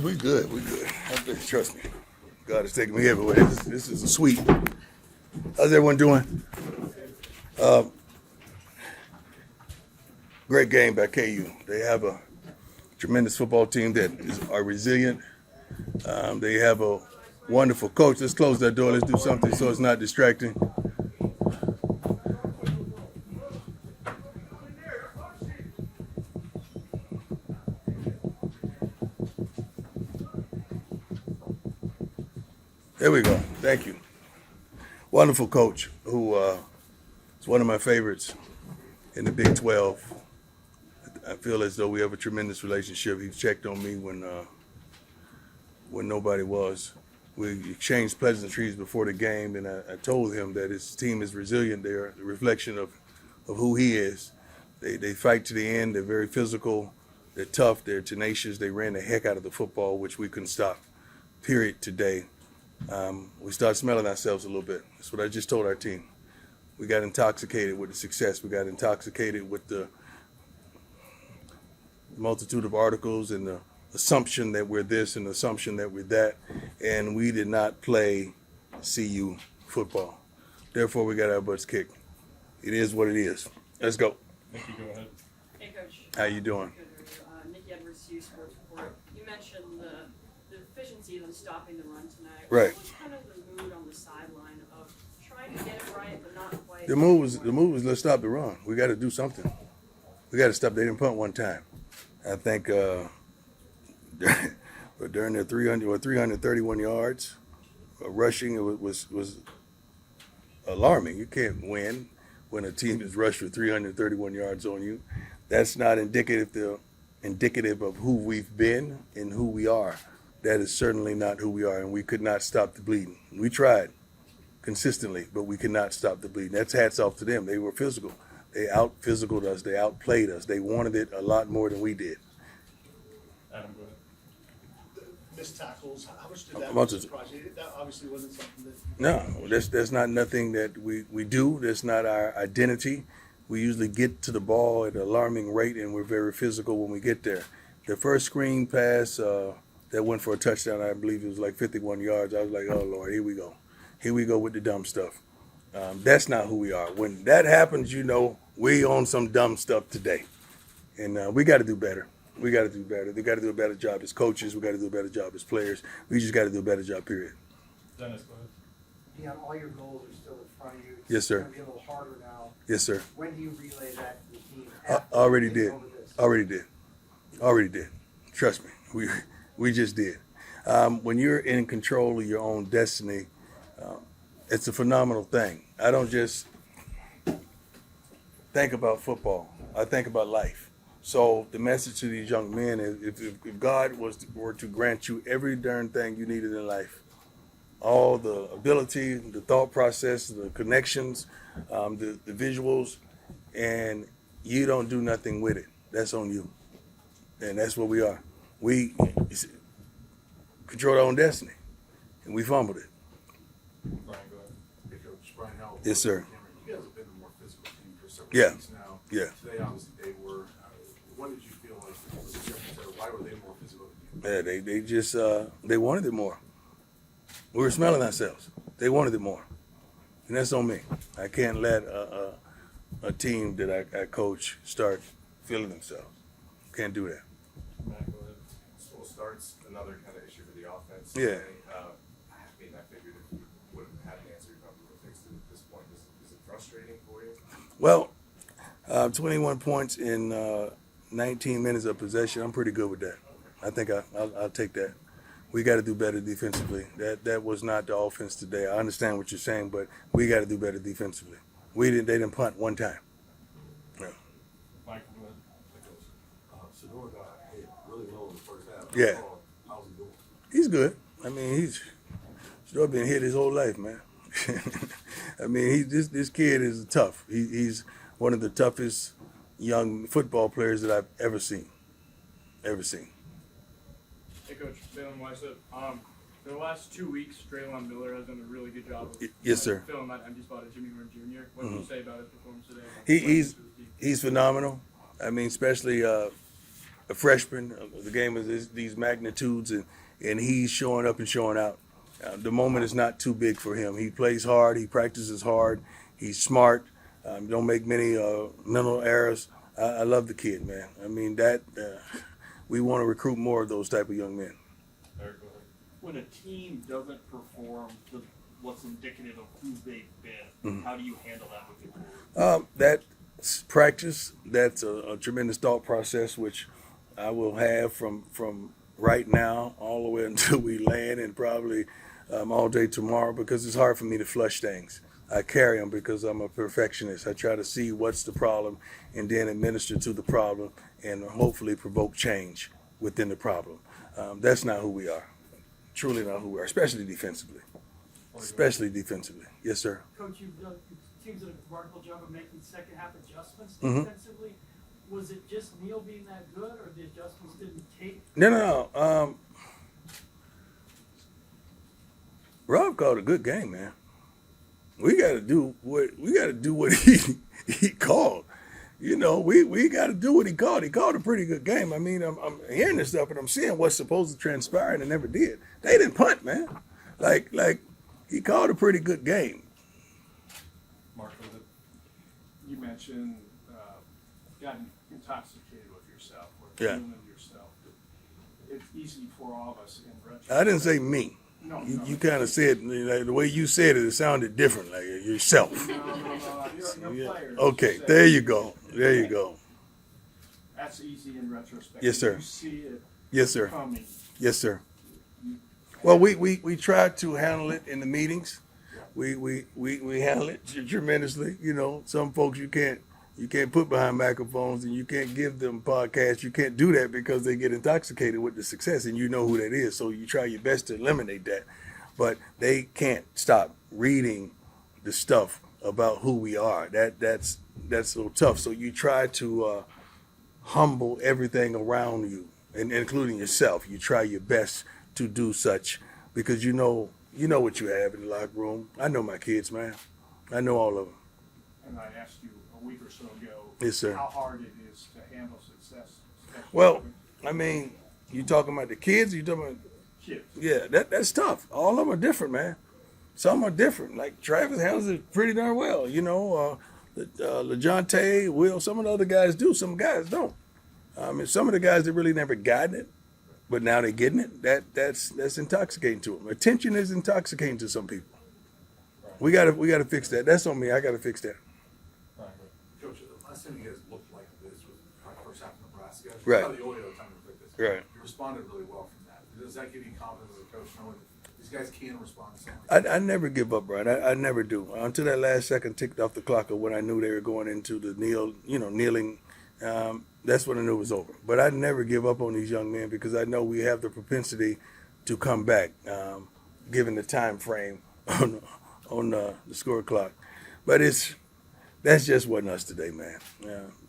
We good. We good. Trust me. God is taking me everywhere. This is a sweet. How's everyone doing? Great game by KU. They have a tremendous football team that are resilient. They have a wonderful coach. Let's close that door. Let's do something so it's not distracting. There we go. Thank you. Wonderful coach who is one of my favorites in the Big 12. I feel as though we have a tremendous relationship. He checked on me when nobody was. We exchanged pleasantries before the game, and I told him that his team is resilient. They're a reflection of who he is. They fight to the end. They're very physical. They're tough. They're tenacious. They ran the heck out of the football, which we couldn't stop, period, today. We started smelling ourselves a little bit. That's what I just told our team. We got intoxicated with the success. We got intoxicated with the multitude of articles and the assumption that we're this and the assumption that we're that, and we did not play CU football. Therefore, we got our butts kicked. It is what it is. Let's go. Nikki, go ahead. Hey, Coach. How you doing? Nikki Edwards, CU Sports Report. You mentioned the deficiencies in stopping the run tonight. Right. What was kind of the mood on the sideline of trying to get it right but not quite? The move was let's stop the run. We got to do something. We got to stop. They didn't punt one time. I think during their 331 yards rushing, it was alarming. You can't win when a team is rushed for 331 yards on you. That's not indicative of who we've been and who we are. That is certainly not who we are, and we could not stop the bleeding. We tried consistently, but we could not stop the bleeding. That's hats off to them. They were physical. They out-physicaled us. They outplayed us. They wanted it a lot more than we did. Adam, go ahead. Missed tackles, how much did that surprise you? That obviously wasn't something that... No, that's not nothing that we do. That's not our identity. We usually get to the ball at an alarming rate, and we're very physical when we get there. The first screen pass that went for a touchdown, I believe it was like 51 yards. I was like, oh, Lord, here we go. Here we go with the dumb stuff. That's not who we are. When that happens, you know, we own some dumb stuff today. And we got to do better. We got to do better. They got to do a better job as coaches. We got to do a better job as players. We just got to do a better job, period. Dennis, go ahead. Deon, all your goals are still in front of you. Yes, sir. It's going to be a little harder now. Yes, sir. When do you relay that to the team? Already did. Already did. Trust me. We just did. When you're in control of your own destiny, it's a phenomenal thing. I don't just think about football. I think about life. So the message to these young men is if God were to grant you every darn thing you needed in life, all the ability, the thought process, the connections, the visuals, and you don't do nothing with it, that's on you. And that's what we are. We control our own destiny, and we fumbled it. Brian, go ahead. Hey, Coach, Brian Howell. Yes, sir. You guys have been a more physical team for several Yeah. weeks now. Yeah. Today, obviously, they were. What did you feel like was the difference there? Why were they more physical than you? Yeah, they just they wanted it more. We were smelling ourselves. They wanted it more, and that's on me. I can't let a team that I coach start feeling themselves. Can't do that. Matt, go ahead. School starts, another kind of issue for the offense. Yeah. I mean, I figured if you would have had an answer, you probably would have fixed it at this point. Is it frustrating for you? Well, 21 points in 19 minutes of possession. I'm pretty good with that. I think I'll take that. We got to do better defensively. That was not the offense today. I understand what you're saying, but we got to do better defensively. They didn't punt one time. No. Michael, go ahead. Sador got hit really low in the first half. Yeah. How's he doing? He's good. I mean, he's been hit his whole life, man. I mean, this kid is tough. He's one of the toughest young football players that I've ever seen. Hey, Coach, Jalen Weissett. For the last 2 weeks, Draylon Miller has done a really good job of Yes, sir. filling that empty spot at Jimmy Horn Jr. What did you say about his performance today? He's phenomenal. I mean, especially a freshman. The game is these magnitudes, and he's showing up and showing out. The moment is not too big for him. He plays hard. He practices hard. He's smart. Don't make many mental errors. I love the kid, man. I mean, we want to recruit more of those type of young men. Eric, go ahead. When a team doesn't perform to what's indicative of who they've been, how do you handle that with your board? That's practice. That's a tremendous thought process, which I will have from right now all the way until we land, and probably all day tomorrow, because it's hard for me to flush things. I carry them because I'm a perfectionist. I try to see what's the problem and then administer to the problem and hopefully provoke change within the problem. That's not who we are. Truly not who we are, especially defensively. Especially defensively. Yes, sir. Coach, your team's done a remarkable job of making second half adjustments Mhm. defensively. Was it just Neal being that good, or the adjustments didn't take? No. Rob called a good game, man. We got to do what he called. You know, we got to do what he called. He called a pretty good game. I mean, I'm hearing this stuff and I'm seeing what's supposed to transpire, and it never did. They didn't punt, man. Like he called a pretty good game. Mark, go ahead. You mentioned gotten intoxicated with yourself or Yeah. feeling yourself. It's easy for all of us in retrospect. I didn't say me. No, You kind of said, like, the way you said it, it sounded different, like yourself. No. You're Yeah. players. Okay, Say- there you go. There you go. That's easy in retrospect. Yes, sir. You see it Yes, sir. coming. Yes, sir. Well, we try to handle it in the meetings. We handle it tremendously. You know, some folks you can't put behind microphones, and you can't give them podcasts. You can't do that because they get intoxicated with the success, and you know who that is. So you try your best to eliminate that. But they can't stop reading the stuff about who we are. That's so tough. So you try to humble everything around you, and including yourself. You try your best to do such, because you know what you have in the locker room. I know my kids, man. I know all of them. And I asked you a week or so ago Yes, sir. how hard it is to handle success. especially Well, with I mean, you talking about the kids? You talking about? kids. Yeah, that's tough. All of them are different, man. Some are different. Like Travis handles it pretty darn well. You know, LeJontay, Will. Some of the other guys do. Some guys don't. I mean, some of the guys that really never gotten it, but now they're getting it. That's intoxicating to them. Attention is intoxicating to some people. We gotta fix that. That's on me. I gotta fix that. Ryan, go ahead. Coach, the last time you guys looked like this was first half of Nebraska. Right. How the Oyo time to put this. Right. You responded really well from that. Does that give you confidence as a coach knowing that these guys can respond to something like that? I never give up, Brian. I never do. Until that last second ticked off the clock of when I knew they were going into the kneeling. That's when I knew it was over. But I never give up on these young men, because I know we have the propensity to come back, given the time frame on the score clock. But that's just wasn't us today, man.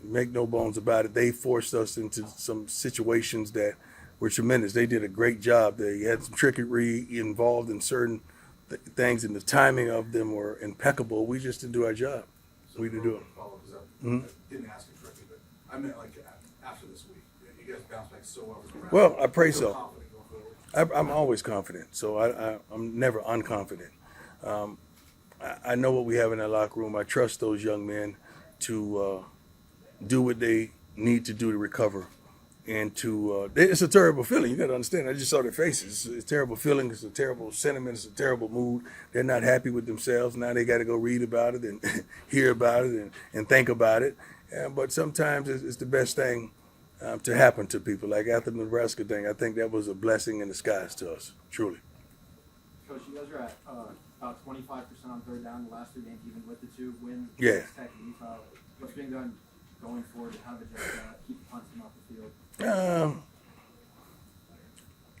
Make no bones about it. They forced us into some situations that were tremendous. They did a great job. They had some trickery involved in certain things, and the timing of them were impeccable. We just didn't do our job. We didn't do it. Follow this up. Mhm. I didn't ask it correctly, but I meant like after this week. You guys bounced back so well from Nebraska. Well, I pray Feel so. confident going forward. I'm always confident, so I'm never unconfident. I know what we have in that locker room. I trust those young men to do what they need to do to recover. And it's a terrible feeling. You got to understand. I just saw their faces. It's a terrible feeling. It's a terrible sentiment. It's a terrible mood. They're not happy with themselves. Now they got to go read about it and hear about it and think about it. But sometimes it's the best thing to happen to people. Like after the Nebraska thing, I think that was a blessing in disguise to us, truly. Coach, you guys are at about 25% on third down the last 2 games, even with the 2 wins. Yeah. Tech and Utah. What's being done going forward to how to just keep the punts off the field?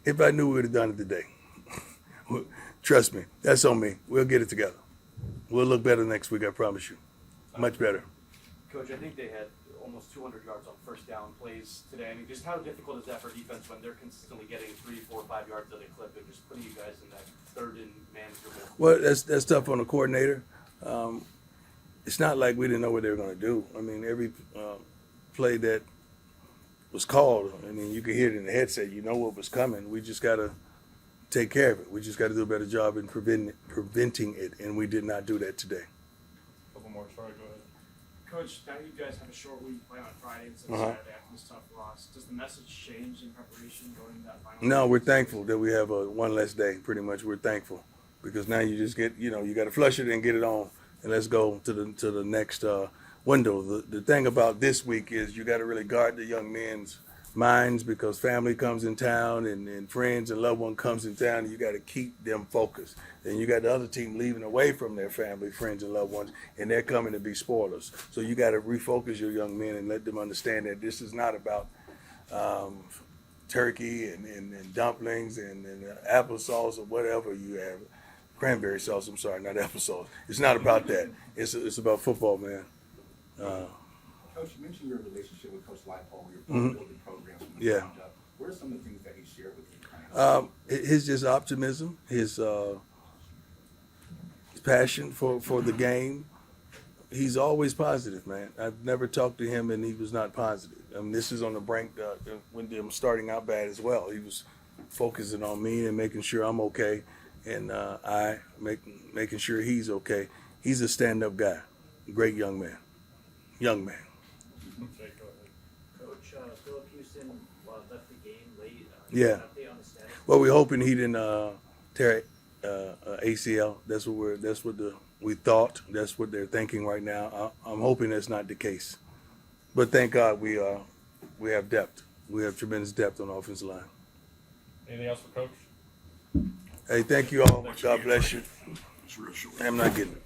If I knew we would have done it today, trust me, that's on me. We'll get it together. We'll look better next week, I promise you. Much better. Coach, I think they had almost 200 yards on first down plays today. I mean, just how difficult is that for defense when they're consistently getting 3, 4, 5 yards at a clip and just putting you guys in that third and manageable? Well, that's tough on the coordinator. It's not like we didn't know what they were going to do. I mean, every play that was called. I mean, you could hear it in the headset. You know what was coming. We just got to take care of it. We just got to do a better job in preventing it, and we did not do that today. Couple more, sorry, go ahead. Coach, now you guys have a short week, play on Friday instead of Uh-huh. Saturday after this tough loss. Does the message change in preparation going to that final? No, game? we're thankful that we have one less day. Pretty much, we're thankful because now you just get, you got to flush it and get it on, and let's go to the next window. The thing about this week is you got to really guard the young men's minds because family comes in town and friends and loved one comes in town, and you got to keep them focused. And you got the other team leaving away from their family, friends, and loved ones, and they're coming to be spoilers. So you got to refocus your young men and let them understand that this is not about turkey and dumplings and applesauce or whatever you have. Cranberry sauce, I'm sorry, not applesauce. It's not about that. It's about football, man. Coach, you mentioned your relationship with Coach Leipold, where you're both building programs from the Yeah. ground up. What are some of the things that he shared with you? His just optimism, his passion for the game. He's always positive, man. I've never talked to him and he was not positive. I mean, this is on the brink when I'm starting out bad as well. He was focusing on me and making sure I'm okay, and making sure he's okay. He's a stand-up guy, great young man. Young man. Jake, go ahead. Coach, Philip Houston left the game late. Yeah. An update on the status? Well, we're hoping he didn't tear ACL. That's what we thought. That's what they're thinking right now. I'm hoping that's not the case. But thank God we have depth. We have tremendous depth on the offensive line. Anything else for Coach? Hey, thank you all. God bless you. It's real short. I'm not getting it.